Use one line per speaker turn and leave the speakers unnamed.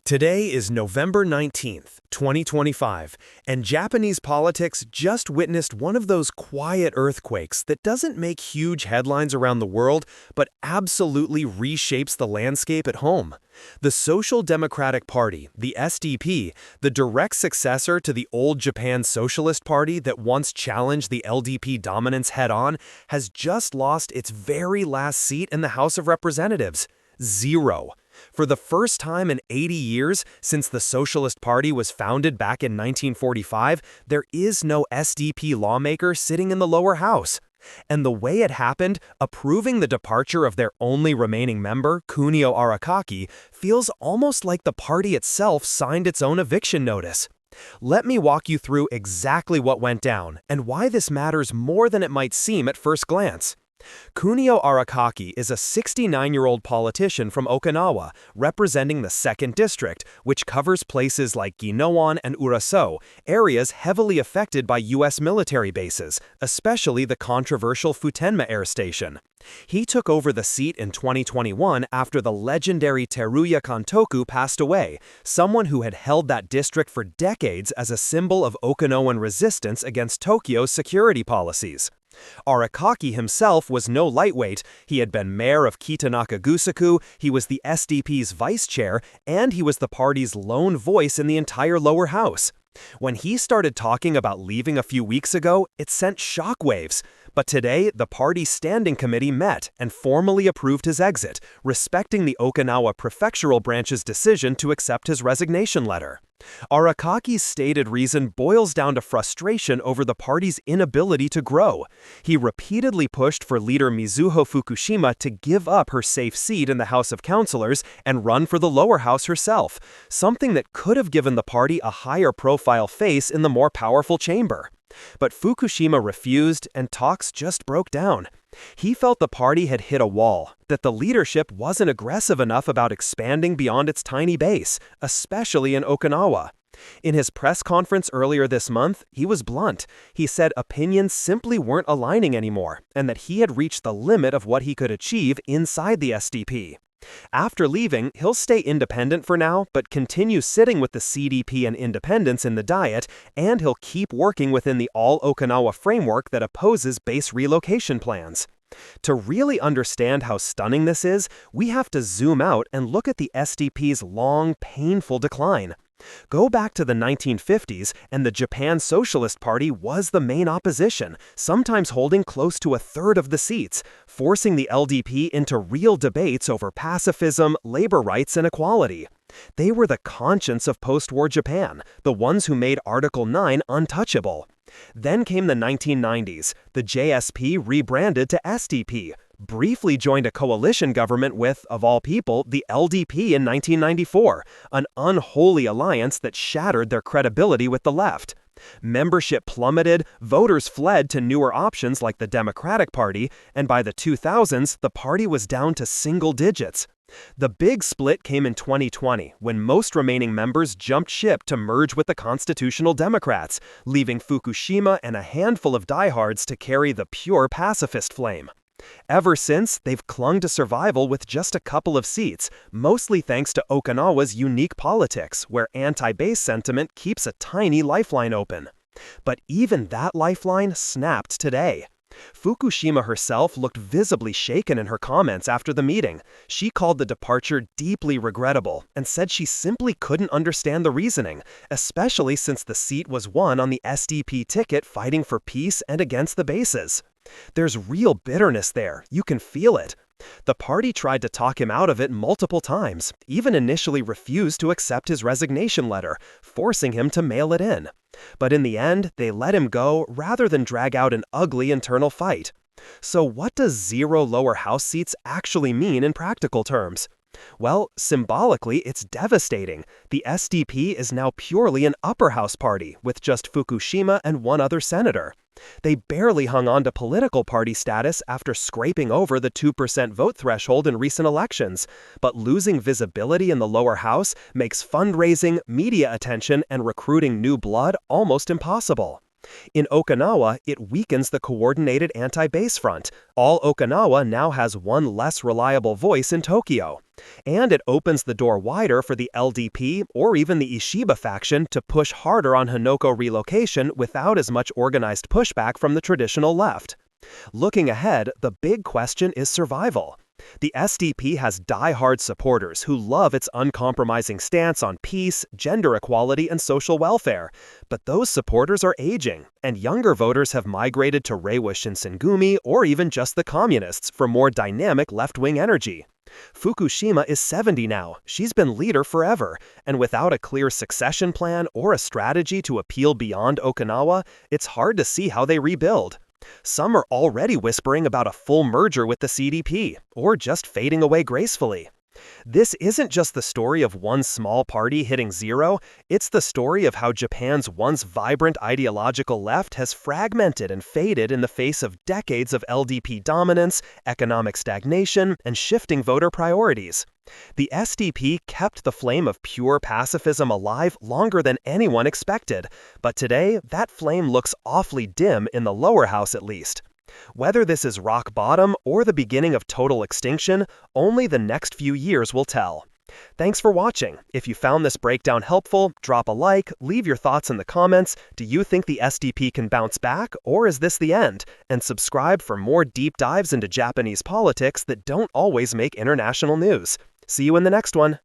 Today is November 19th, 2025, and Japanese politics just witnessed one of those quiet earthquakes that doesn't make huge headlines around the world, but absolutely reshapes the landscape at home. The Social Democratic Party, the SDP, the direct successor to the old Japan Socialist Party that once challenged the LDP dominance head-on, has just lost its very last seat in the House of Representatives. 0. For the first time in 80 years since the Socialist Party was founded back in 1945, there is no SDP lawmaker sitting in the lower house. And the way it happened, approving the departure of their only remaining member, Kunio Arakaki, feels almost like the party itself signed its own eviction notice. Let me walk you through exactly what went down and why this matters more than it might seem at first glance. Kunio Arakaki is a 69-year-old politician from Okinawa, representing the 2nd District, which covers places like Ginowan and Uraso, areas heavily affected by U.S. military bases, especially the controversial Futenma Air Station. He took over the seat in 2021 after the legendary Teruya Kantoku passed away, someone who had held that district for decades as a symbol of Okinawan resistance against Tokyo's security policies. Arakaki himself was no lightweight. He had been mayor of Kitanaka-Gusaku, he was the SDP's vice chair, and he was the party's lone voice in the entire lower house. When he started talking about leaving a few weeks ago, it sent shockwaves. But today, the party's standing committee met and formally approved his exit, respecting the Okinawa prefectural branch's decision to accept his resignation letter. Arakaki's stated reason boils down to frustration over the party's inability to grow. He repeatedly pushed for leader Mizuho Fukushima to give up her safe seat in the House of Councilors and run for the lower house herself, something that could have given the party a higher profile face in the more powerful chamber. But Fukushima refused, and talks just broke down. He felt the party had hit a wall, that the leadership wasn't aggressive enough about expanding beyond its tiny base, especially in Okinawa. In his press conference earlier this month, he was blunt. He said opinions simply weren't aligning anymore, and that he had reached the limit of what he could achieve inside the SDP. After leaving, he'll stay independent for now, but continue sitting with the CDP and independents in the Diet, and he'll keep working within the All-Okinawa framework that opposes base relocation plans. To really understand how stunning this is, we have to zoom out and look at the SDP's long, painful decline. Go back to the 1950s, and the Japan Socialist Party was the main opposition, sometimes holding close to a third of the seats, forcing the LDP into real debates over pacifism, labor rights, and equality. They were the conscience of post-war Japan, the ones who made Article 9 untouchable. Then came the 1990s. The JSP rebranded to SDP, briefly joined a coalition government with, of all people, the LDP in 1994, an unholy alliance that shattered their credibility with the left. Membership plummeted, voters fled to newer options like the Democratic Party, and by the 2000s, the party was down to single digits. The big split came in 2020, when most remaining members jumped ship to merge with the Constitutional Democrats, leaving Fukushima and a handful of diehards to carry the pure pacifist flame. Ever since, they've clung to survival with just a couple of seats, mostly thanks to Okinawa's unique politics, where anti-base sentiment keeps a tiny lifeline open. But even that lifeline snapped today. Fukushima herself looked visibly shaken in her comments after the meeting. She called the departure deeply regrettable and said she simply couldn't understand the reasoning, especially since the seat was won on the SDP ticket fighting for peace and against the bases. There's real bitterness there, you can feel it. The party tried to talk him out of it multiple times, even initially refused to accept his resignation letter, forcing him to mail it in. But in the end, they let him go rather than drag out an ugly internal fight. So what does 0 lower house seats actually mean in practical terms? Well, symbolically, it's devastating. The SDP is now purely an upper house party, with just Fukushima and one other senator. They barely hung on to political party status after scraping over the 2% vote threshold in recent elections, but losing visibility in the lower house makes fundraising, media attention, and recruiting new blood almost impossible. In Okinawa, it weakens the coordinated anti-base front. All Okinawa now has one less reliable voice in Tokyo. And it opens the door wider for the LDP or even the Ishiba faction to push harder on Hanoko relocation without as much organized pushback from the traditional left. Looking ahead, the big question is survival. The SDP has die-hard supporters who love its uncompromising stance on peace, gender equality, and social welfare. But those supporters are aging, and younger voters have migrated to Reiwa Shinsengumi or even just the communists for more dynamic left-wing energy. Fukushima is 70 now, she's been leader forever, and without a clear succession plan or a strategy to appeal beyond Okinawa, it's hard to see how they rebuild. Some are already whispering about a full merger with the CDP, or just fading away gracefully. This isn't just the story of one small party hitting zero, it's the story of how Japan's once vibrant ideological left has fragmented and faded in the face of decades of LDP dominance, economic stagnation, and shifting voter priorities. The SDP kept the flame of pure pacifism alive longer than anyone expected, but today that flame looks awfully dim in the lower house at least. Whether this is rock bottom or the beginning of total extinction, only the next few years will tell. Thanks for watching. If you found this breakdown helpful, drop a like, leave your thoughts in the comments. Do you think the SDP can bounce back, or is this the end? And subscribe for more deep dives into Japanese politics that don't always make international news. See you in the next one.